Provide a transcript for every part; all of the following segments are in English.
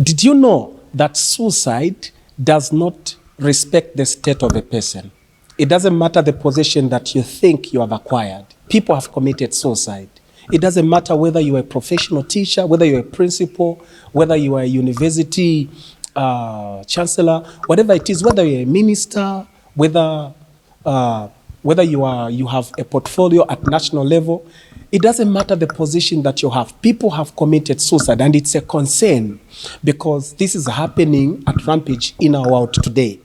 Did you know that suicide does not respect the state of a person? It doesn't matter the position that you think you have acquired. People have committed suicide. It doesn't matter whether you're a professional teacher, whether you're a principal, whether you are a university chancellor, whatever it is, whether you're a minister, whether you have a portfolio at national level. It doesn't matter the position that you have. People have committed suicide, and it's a concern because this is happening at rampage in our world today.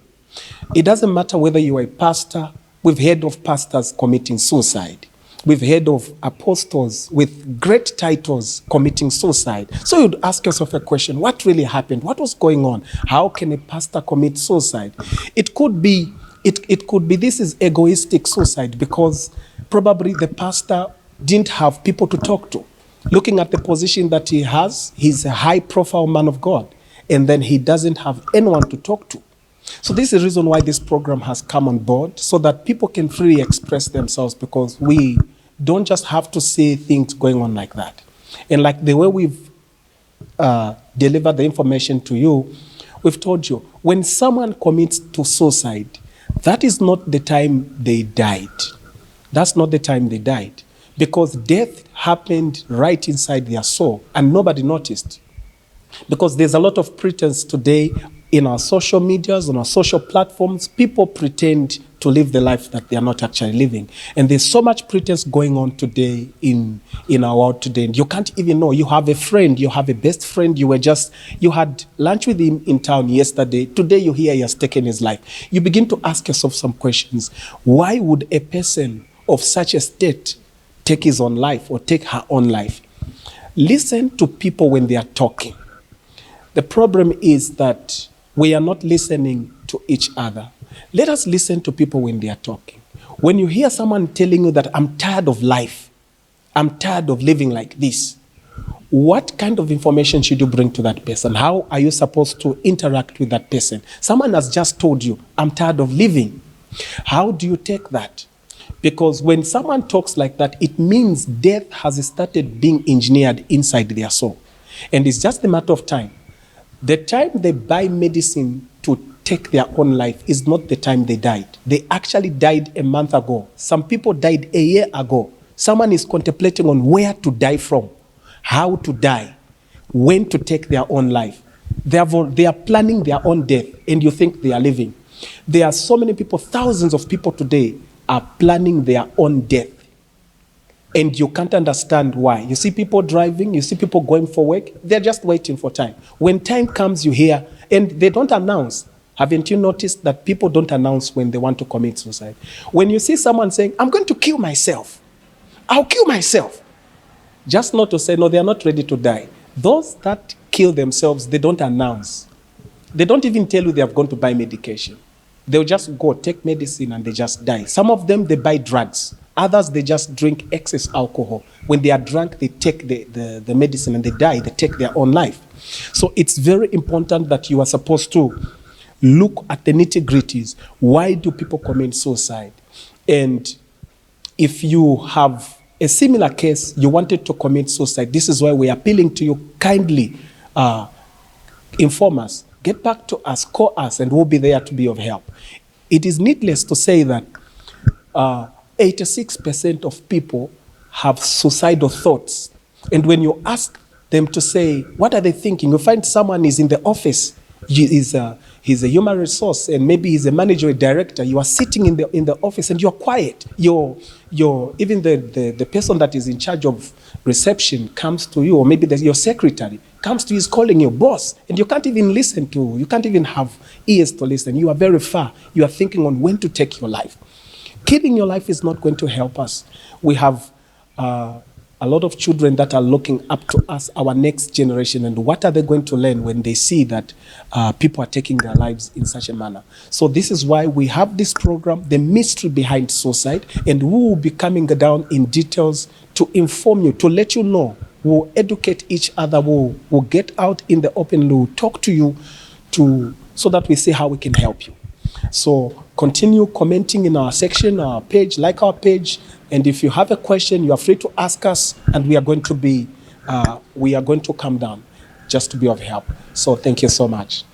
It doesn't matter whether you are a pastor. We've heard of pastors committing suicide. We've heard of apostles with great titles committing suicide. So you'd ask yourself a question: what really happened? What was going on? How can a pastor commit suicide? It could be this is egoistic suicide because probably the pastor didn't have people to talk to. Looking at the position that he has, he's a high-profile man of God, and then he doesn't have anyone to talk to. So this is the reason why this program has come on board, so that people can freely express themselves, because we don't just have to see things going on like that. And like the way we've delivered the information to you, we've told you, when someone commits to suicide, that is not the time they died. That's not the time they died. Because death happened right inside their soul and nobody noticed. Because there's a lot of pretense today in our social medias, on our social platforms. People pretend to live the life that they are not actually living. And there's so much pretense going on today in our world today. And you can't even know. You have a friend, you have a best friend, you had lunch with him in town yesterday. Today you hear he has taken his life. You begin to ask yourself some questions. Why would a person of such a state take his own life or take her own life? Listen to people when they are talking. The problem is that we are not listening to each other. Let us listen to people when they are talking. When you hear someone telling you that I'm tired of life, I'm tired of living like this, what kind of information should you bring to that person? How are you supposed to interact with that person? Someone has just told you, I'm tired of living. How do you take that? Because when someone talks like that, it means death has started being engineered inside their soul. And it's just a matter of time. The time they buy medicine to take their own life is not the time they died. They actually died a month ago. Some people died a year ago. Someone is contemplating on where to die from, how to die, when to take their own life. They are planning their own death, and you think they are living. There are so many people, thousands of people today are planning their own death. And you can't understand why. You see people driving, you see people going for work, they're just waiting for time. When time comes, you hear, and they don't announce. Haven't you noticed that people don't announce when they want to commit suicide? When you see someone saying, I'm going to kill myself, I'll kill myself, just not to say, no, they are not ready to die. Those that kill themselves, they don't announce. They don't even tell you they have gone to buy medication. They'll just go take medicine and they just die. Some of them, they buy drugs. Others, they just drink excess alcohol. When they are drunk, they take the medicine and they die. They take their own life. So it's very important that you are supposed to look at the nitty-gritties. Why do people commit suicide? And if you have a similar case, you wanted to commit suicide, this is why we're appealing to you. Kindly inform us. Get back to us, call us, and we'll be there to be of help. It is needless to say that 86% of people have suicidal thoughts. And when you ask them to say, what are they thinking? You find someone is in the office, he's a human resource, and maybe he's a manager or a director. You are sitting in the office and you're quiet. Even the person that is in charge of reception comes to you, or maybe your secretary comes to you, is calling you boss, and you can't even listen to, you can't even have ears to listen. You are very far. You are thinking on when to take your life. Killing your life is not going to help us. We have a lot of children that are looking up to us, our next generation, and what are they going to learn when they see that people are taking their lives in such a manner? So this is why we have this program, The Mystery Behind Suicide, and we will be coming down in details to inform you, to let you know. We'll educate each other, we'll get out in the open, we'll talk to you so that we see how we can help you. So continue commenting in our section, our page, like our page. And if you have a question, you are free to ask us, and we are going to come down. just to be of help. So thank you so much.